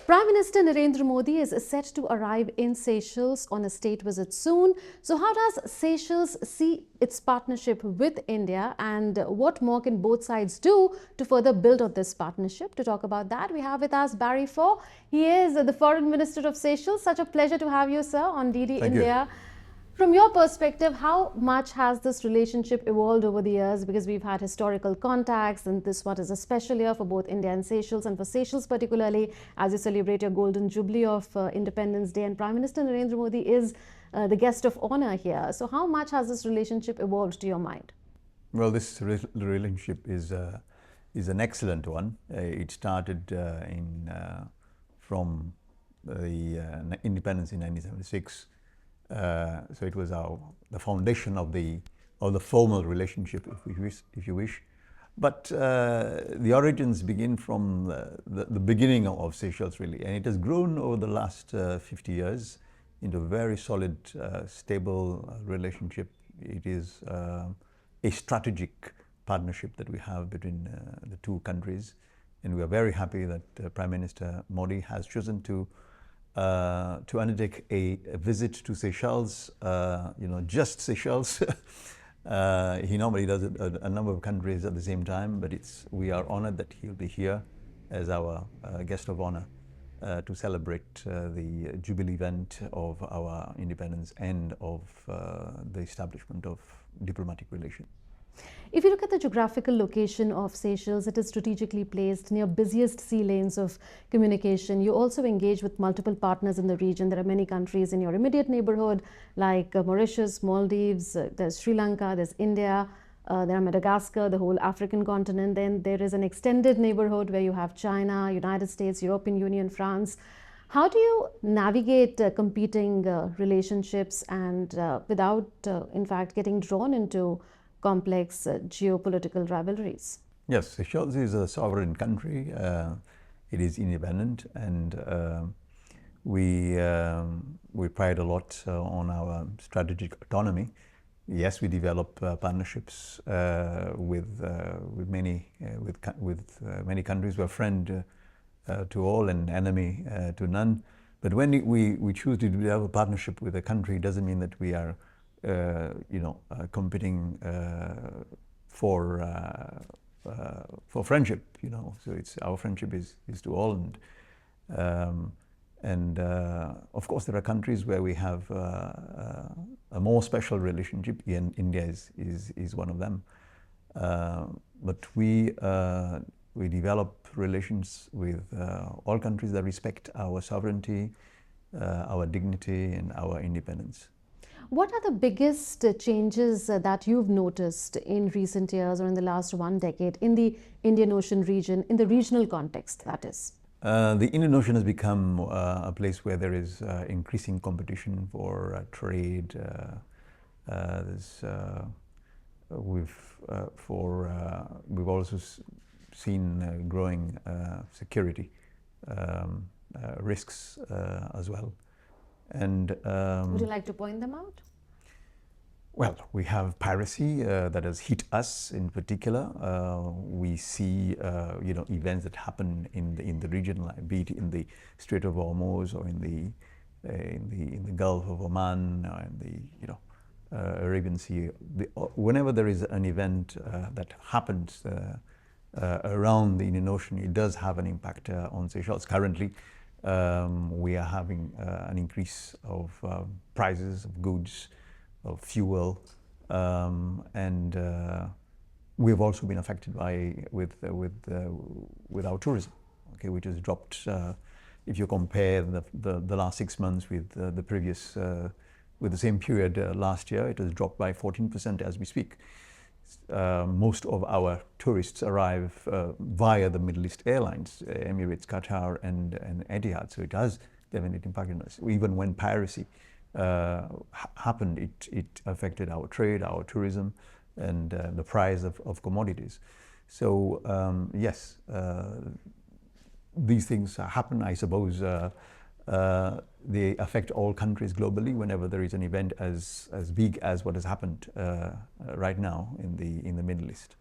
Prime Minister Narendra Modi is set to arrive in Seychelles on a state visit soon. So how does Seychelles see its partnership with India, and what more can both sides do to further build on this partnership? To talk about that, we have with us Barry Faure. He is the Foreign Minister of Seychelles. Such a pleasure to have you, sir, on DD Thank India. you. From your perspective, how much has this relationship evolved over the years? Because we've had historical contacts, and this one is a special year for both India and Seychelles, and for Seychelles particularly, as you celebrate your golden jubilee of Independence Day, and Prime Minister Narendra Modi is the guest of honor here. So how much has this relationship evolved to your mind? Well, this relationship is an excellent one. It started from the independence in 1976. So it was the foundation of the formal relationship, if you wish. But the origins begin from the beginning of Seychelles, really, and it has grown over the last 50 years into a very solid, stable relationship. It is a strategic partnership that we have between the two countries, and we are very happy that Prime Minister Modi has chosen to undertake a visit to Seychelles, just Seychelles. He normally does a number of countries at the same time, but we are honored that he'll be here as our guest of honor to celebrate the Jubilee event of our independence and of the establishment of diplomatic relations. If you look at the geographical location of Seychelles, it is strategically placed near busiest sea lanes of communication. You also engage with multiple partners in the region. There are many countries in your immediate neighborhood like Mauritius, Maldives, there's Sri Lanka, there's India, there are Madagascar, the whole African continent. Then there is an extended neighborhood where you have China, United States, European Union, France. How do you navigate competing relationships and without, in fact, getting drawn into complex geopolitical rivalries? Yes, Seychelles is a sovereign country. It is independent, and we pride a lot on our strategic autonomy. Yes, we develop partnerships with many countries. We're friend to all and enemy to none. But when we choose to develop a partnership with a country, it doesn't mean that we are competing for friendship. So it's our friendship is to all, and of course there are countries where we have a more special relationship, and India is one of them. But we develop relations with all countries that respect our sovereignty, our dignity, and our independence. What are the biggest changes that you've noticed in recent years or in the last one decade in the Indian Ocean region, in the regional context, that is? The Indian Ocean has become a place where there is increasing competition for trade. We've also seen growing security risks as well. And would you like to point them out? Well, we have piracy that has hit us in particular. We see events that happen in the region, like be it in the Strait of Hormuz or in the Gulf of Oman or in the Arabian Sea. Whenever there is an event that happens around the Indian Ocean, it does have an impact on Seychelles. Currently, we are having an increase of prices of goods, of fuel, and we've also been affected with our tourism, which has dropped. If you compare the last 6 months with the previous, with the same period last year, it has dropped by 14% as we speak. Most of our tourists arrive via the Middle East airlines, Emirates, Qatar, and Etihad. So it has definitely impacted us. Even when piracy happened, it affected our trade, our tourism, and the price of commodities. So yes, these things happen. I suppose they affect all countries globally whenever there is an event as big as what has happened right now in the Middle East.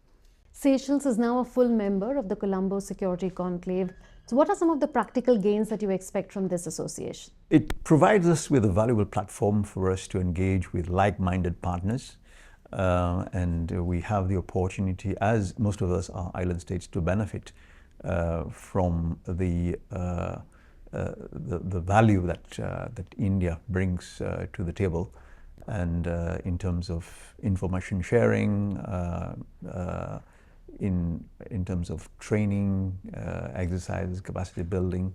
Seychelles is now a full member of the Colombo Security Conclave. So what are some of the practical gains that you expect from this association? It provides us with a valuable platform for us to engage with like-minded partners. And we have the opportunity, as most of us are island states, to benefit from the value that India brings to the table, and in terms of information sharing, in terms of training, exercises, capacity building,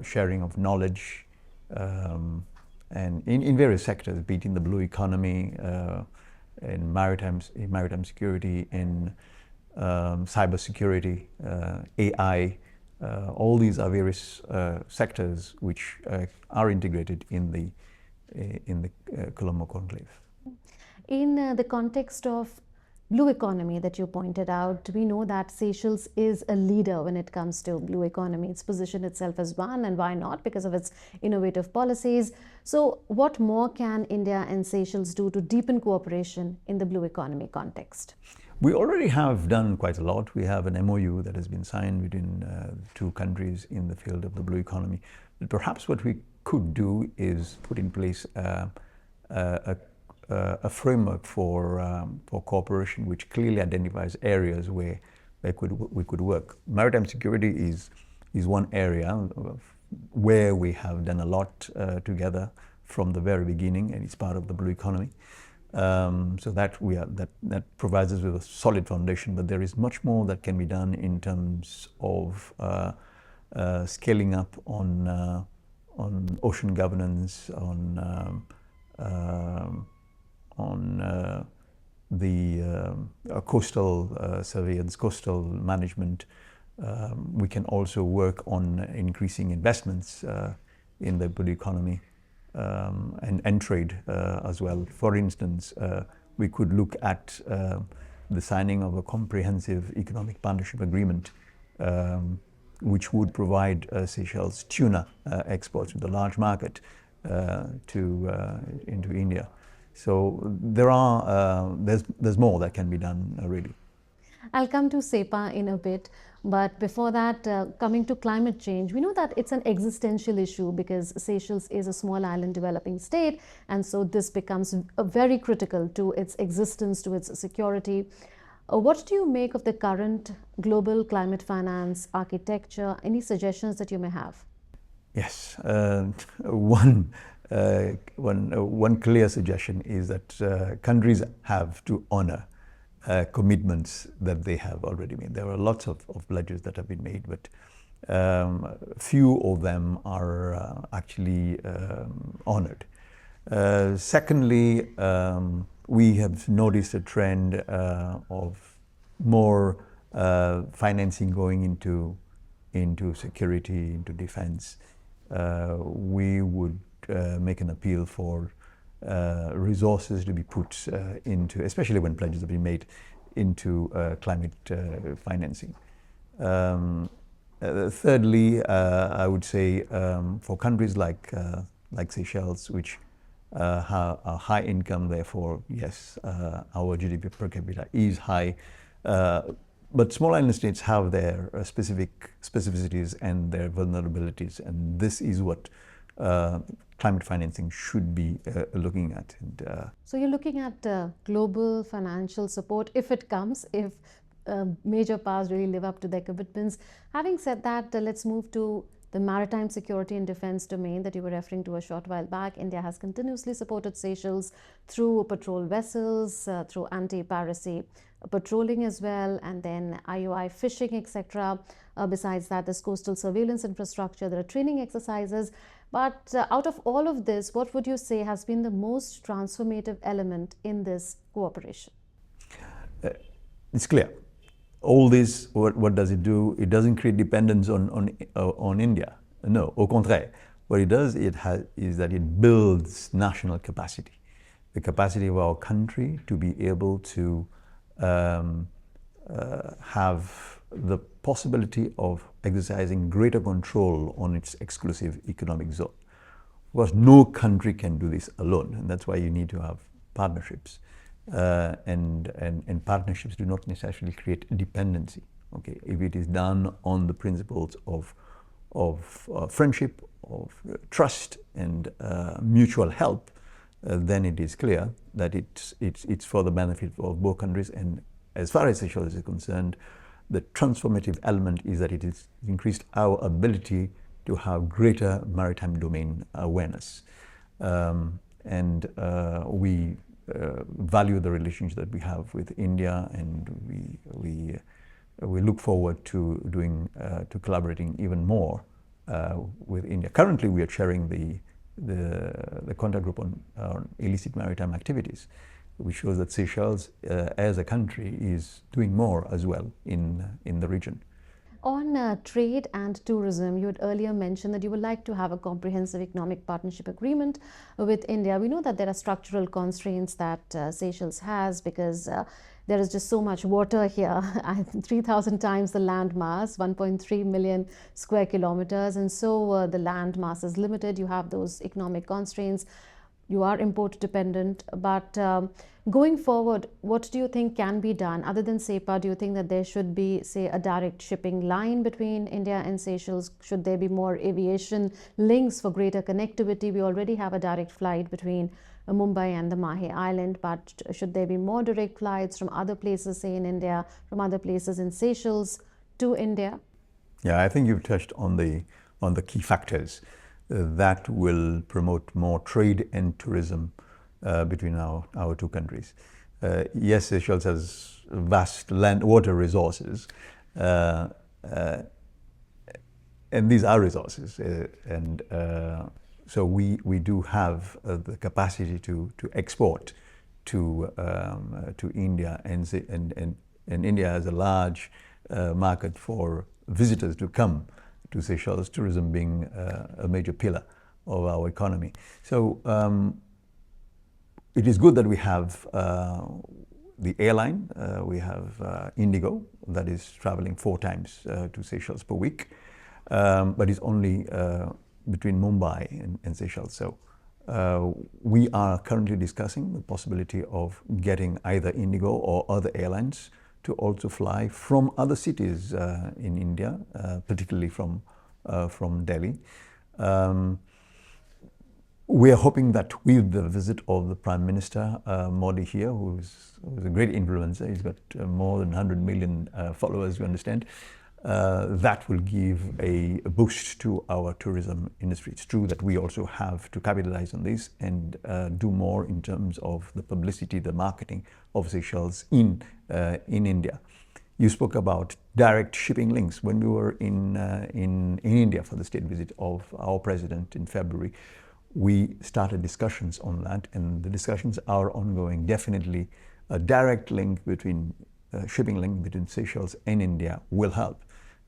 sharing of knowledge, and in various sectors, be it in the blue economy, in maritime security, in cyber security, AI. All these are various sectors which are integrated in the Colombo conclave. In the context of blue economy that you pointed out, we know that Seychelles is a leader when it comes to blue economy. It's positioned itself as one, and why not? Because of its innovative policies. So what more can India and Seychelles do to deepen cooperation in the blue economy context? We already have done quite a lot. We have an MOU that has been signed between two countries in the field of the blue economy. But perhaps what we could do is put in place a framework for cooperation which clearly identifies areas where we could work. Maritime security is one area where we have done a lot together from the very beginning, and it's part of the blue economy. So that provides us with a solid foundation, but there is much more that can be done in terms of scaling up on ocean governance, on the coastal surveillance, coastal management. We can also work on increasing investments in the blue economy and trade as well. For instance, we could look at the signing of a comprehensive economic partnership agreement which would provide Seychelles tuna exports with a large market into India. So there's more that can be done, really. I'll come to SEPA in a bit, but before that, coming to climate change, we know that it's an existential issue because Seychelles is a small island developing state, and so this becomes very critical to its existence, to its security. What do you make of the current global climate finance architecture? Any suggestions that you may have? Yes, one clear suggestion is that countries have to honor commitments that they have already made. There are lots of pledges that have been made, but few of them are actually honored. Secondly, we have noticed a trend of more financing going into security, into defense. We would make an appeal for resources to be put into, especially when pledges have been made, into climate financing. Thirdly, I would say for countries like Seychelles, which have a high income, therefore, yes, our GDP per capita is high. But small island states have their specificities and their vulnerabilities, and this is what climate financing should be looking at. And, so you're looking at global financial support if it comes, if major powers really live up to their commitments. Having said that, let's move to the maritime security and defense domain that you were referring to a short while back. India has continuously supported Seychelles through patrol vessels, through anti-piracy patrolling as well, and then IOI fishing, etc. Besides that, there's coastal surveillance infrastructure, there are training exercises. But out of all of this, what would you say has been the most transformative element in this cooperation? It's clear. All this, what does it do? It doesn't create dependence on India. No, au contraire. What it does is that it builds national capacity. The capacity of our country to be able to have the possibility of exercising greater control on its exclusive economic zone. Because no country can do this alone, and that's why you need to have partnerships. And partnerships do not necessarily create dependency Okay, if it is done on the principles of friendship, of trust, and mutual help, then it is clear that it's for the benefit of both countries. And as far as Seychelles is concerned, the transformative element is that it has increased our ability to have greater maritime domain awareness. And we value the relationship that we have with India, and we look forward to collaborating even more with India. Currently, we are chairing the contact group on illicit maritime activities, which shows that Seychelles, as a country, is doing more as well in the region. On trade and tourism, you had earlier mentioned that you would like to have a comprehensive economic partnership agreement with India. We know that there are structural constraints that Seychelles has because there is just so much water here, 3,000 times the land mass, 1.3 million square kilometers, and so the land mass is limited. You have those economic constraints. You are import dependent, but going forward, what do you think can be done other than SEPA? Do you think that there should be, say, a direct shipping line between India and Seychelles? Should there be more aviation links for greater connectivity? We already have a direct flight between Mumbai and the Mahe Island, but should there be more direct flights from other places, say in India, from other places in Seychelles to India? Yeah, I think you've touched on the key factors that will promote more trade and tourism between our two countries. Yes, Seychelles has vast water resources, and these are resources, so we do have the capacity to export to India, and India has a large market for visitors to come to Seychelles, tourism being a major pillar of our economy. So it is good that we have the airline. We have Indigo that is traveling 4 times to Seychelles per week, but it's only between Mumbai and Seychelles. So we are currently discussing the possibility of getting either Indigo or other airlines to also fly from other cities in India, particularly from Delhi. We are hoping that with the visit of the Prime Minister Modi here, who's a great influencer, he's got more than 100 million followers, you understand, that will give a boost to our tourism industry. It's true that we also have to capitalize on this and do more in terms of the publicity, the marketing of Seychelles in India. You spoke about direct shipping links. When we were in India for the state visit of our president in February, we started discussions on that, and the discussions are ongoing. Definitely a direct link between shipping link between Seychelles and India will help.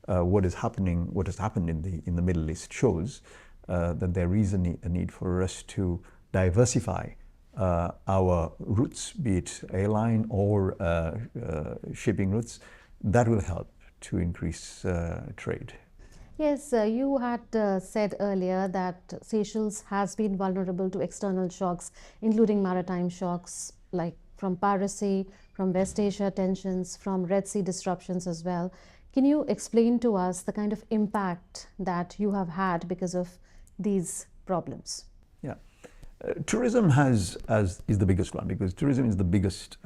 What has happened in the Middle East shows that there is a need for us to diversify our routes, be it airline or shipping routes. That will help to increase trade. Yes, you had said earlier that Seychelles has been vulnerable to external shocks, including maritime shocks like from piracy, from West Asia tensions, from Red Sea disruptions as well. Can you explain to us the kind of impact that you have had because of these problems? Yeah, tourism is the biggest one, because tourism is the biggest,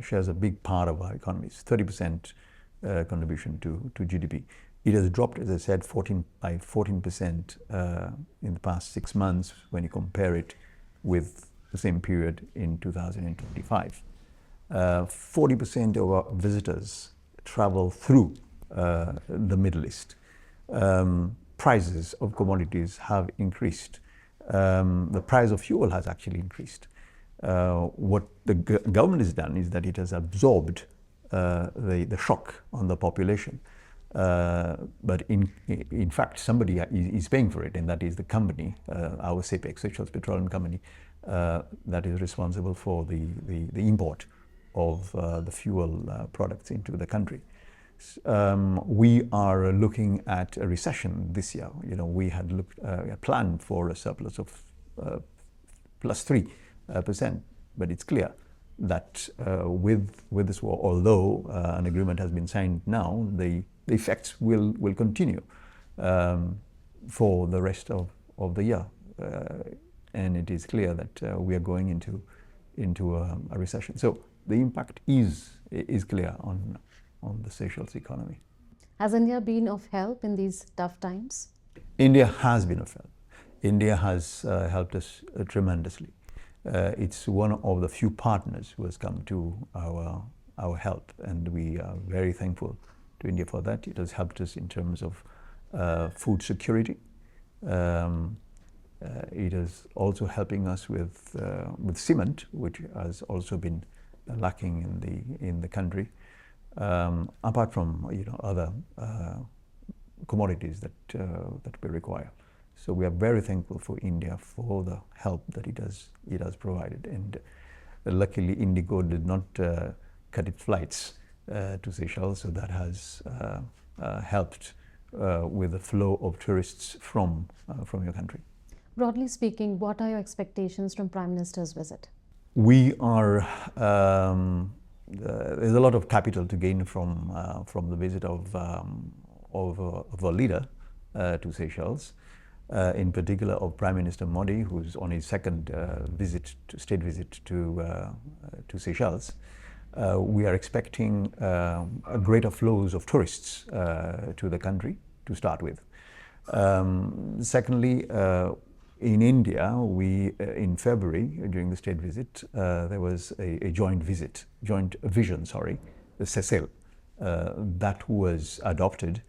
shares a big part of our economy. It's 30% contribution to GDP. It has dropped, as I said, by 14% in the past 6 months when you compare it with the same period in 2025. 40% of our visitors travel through the Middle East. Prices of commodities have increased. The price of fuel has actually increased. What the government has done is that it has absorbed the shock on the population. But in fact, somebody is paying for it, and that is the company, our SEPEC, Seychelles Petroleum Company, that is responsible for the import of the fuel products into the country. We are looking at a recession this year. You know, we had planned for a surplus of +3%, but it's clear that with this war, although an agreement has been signed now, the effects will continue for the rest of the year. And it is clear that we are going into a recession. So the impact is clear on the Seychelles economy. Has India been of help in these tough times? India has been of help. India has helped us tremendously. It's one of the few partners who has come to our help, and we are very thankful to India for that. It has helped us in terms of food security. It is also helping us with cement, which has also been lacking in the country. Apart from other commodities that we require. So we are very thankful for India for the help that it has provided. And luckily, Indigo did not cut its flights to Seychelles, so that has helped with the flow of tourists from your country. Broadly speaking, what are your expectations from Prime Minister's visit? We are. There's a lot of capital to gain from the visit of a leader to Seychelles, in particular of Prime Minister Modi, who's on his second state visit to Seychelles. We are expecting greater flows of tourists to the country to start with. Secondly, in India, in February, during the state visit, there was a joint vision, the Seychelles, that was adopted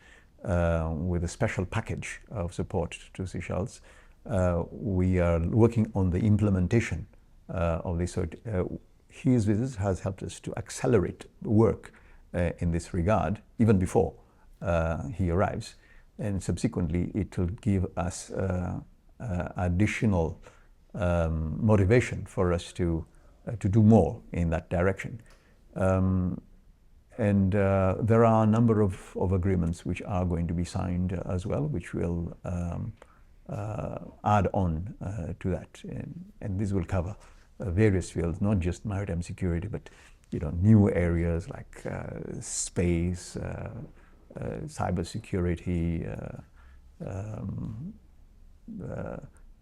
with a special package of support to Seychelles. We are working on the implementation of this. So his visit has helped us to accelerate work in this regard, even before he arrives. And subsequently, it will give us additional motivation for us to do more in that direction. And there are a number of agreements which are going to be signed as well, which will add on to that. And this will cover various fields, not just maritime security, but new areas like space, cyber security,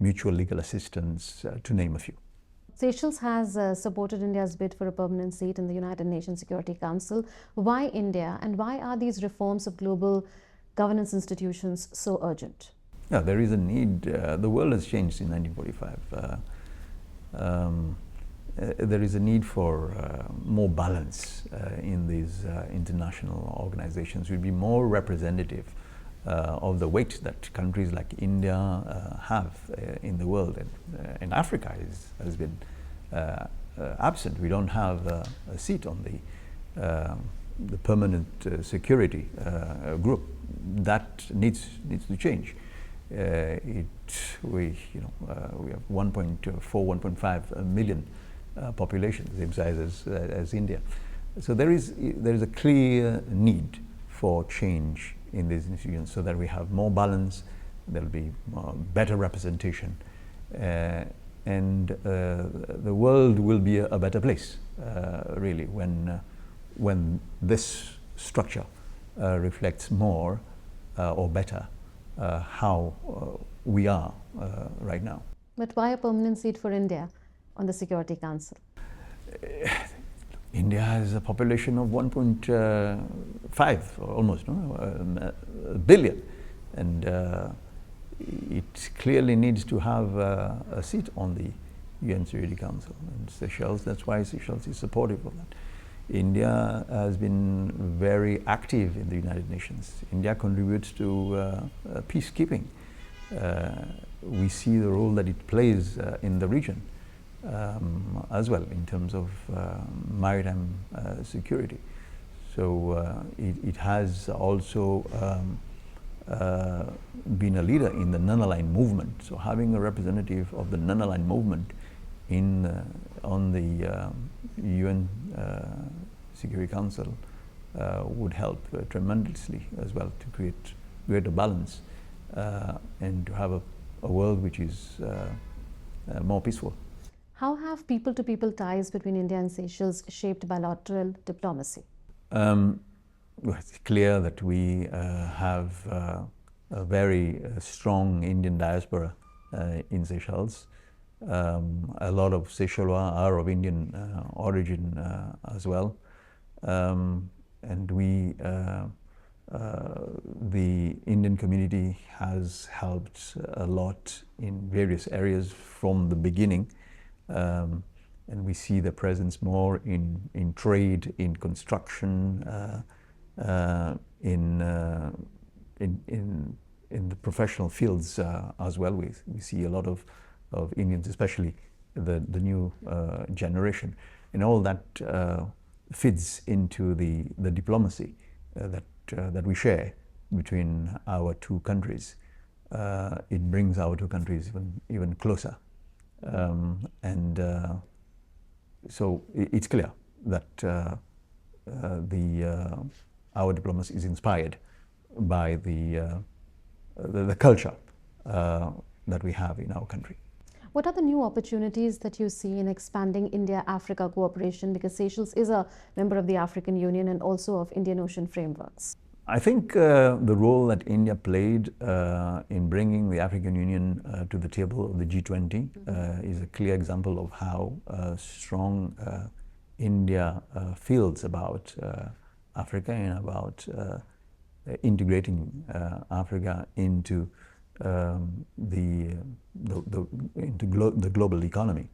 mutual legal assistance, to name a few. Seychelles has supported India's bid for a permanent seat in the United Nations Security Council. Why India, and why are these reforms of global governance institutions so urgent? Yeah, there is a need. The world has changed in 1945. There is a need for more balance in these international organizations. We'll be more representative of the weight that countries like India have in the world, and Africa has been absent. We don't have a seat on the permanent security group. That needs to change. We have 1.4, 1.5 million population, same size as India. So there is a clear need for change in these institutions, so that we have more balance, there'll be better representation, and the world will be a better place, really, when this structure reflects more or better how we are right now. But why a permanent seat for India on the Security Council? India has a population of 1.5 almost, billion, and it clearly needs to have a seat on the UN Security Council. And Seychelles, that's why Seychelles is supportive of that. India has been very active in the United Nations. India contributes to peacekeeping. We see the role that it plays in the region. As well, in terms of maritime security. So it has also been a leader in the non-aligned movement. So having a representative of the non-aligned movement on the UN Security Council would help tremendously as well to create greater balance and to have a world which is more peaceful. How have people-to-people ties between India and Seychelles shaped bilateral diplomacy? Well, it's clear that we have a very strong Indian diaspora in Seychelles. A lot of Seychellois are of Indian origin as well. And the Indian community has helped a lot in various areas from the beginning. And we see the presence more in trade, in construction, in the professional fields as well. We see a lot of Indians, especially the new generation, and all that fits into the diplomacy that we share between our two countries. It brings our two countries even closer, so it's clear that our diplomacy is inspired by the culture that we have in our country. What are the new opportunities that you see in expanding India-Africa cooperation, because Seychelles is a member of the African Union and also of Indian Ocean frameworks? I think the role that India played in bringing the African Union to the table of the G20 is a clear example of how strong India feels about Africa and about integrating Africa into the global economy,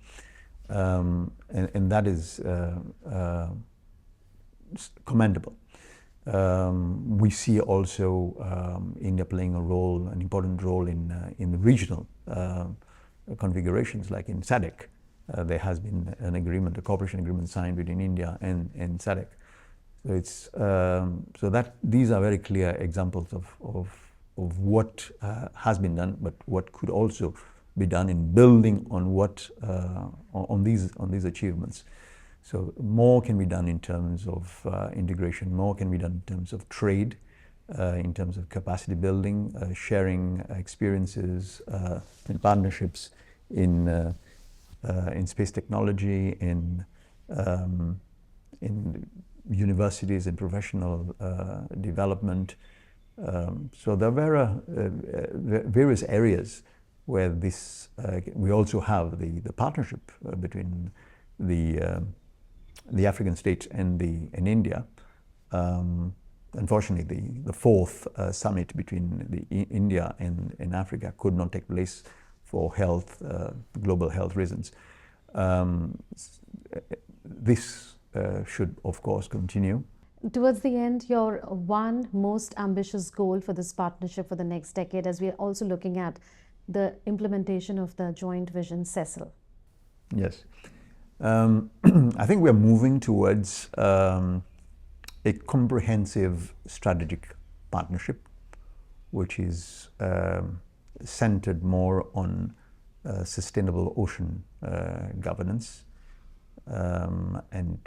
and that is commendable. We see also India playing an important role in the regional configurations, like in SADC. There has been an agreement, a cooperation agreement signed between India and SADC. So it's so that these are very clear examples of what has been done, but what could also be done in building on what on these achievements. So more can be done in terms of integration, more can be done in terms of trade, in terms of capacity building, sharing experiences and partnerships in space technology, in universities and professional development. So there are various areas where this, we also have the partnership between the African states and India. Unfortunately, the fourth summit between India and Africa could not take place for global health reasons. This should, of course, continue. Towards the end, your one most ambitious goal for this partnership for the next decade, as we are also looking at the implementation of the joint vision CECIL. Yes. I think we're moving towards a comprehensive strategic partnership, which is centered more on sustainable ocean governance and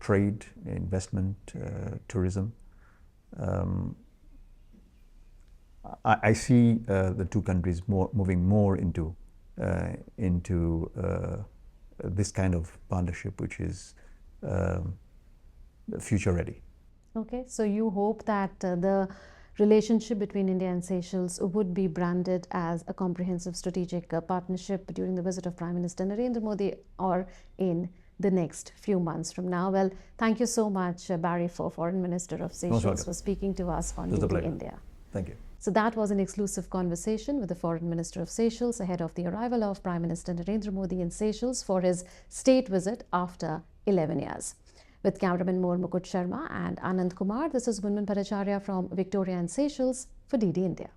trade, investment, tourism. I see the two countries moving more into this kind of partnership, which is future ready. Okay, so you hope that the relationship between India and Seychelles would be branded as a comprehensive strategic partnership during the visit of Prime Minister Narendra Modi, or in the next few months from now. Well, thank you so much, Barry Faure, Foreign Minister of Seychelles, for speaking to us on DD India. Thank you. So that was an exclusive conversation with the Foreign Minister of Seychelles ahead of the arrival of Prime Minister Narendra Modi in Seychelles for his state visit after 11 years. With cameraman Mukut Sharma and Anand Kumar, this is Gunman Bhattacharya from Victoria and Seychelles for DD India.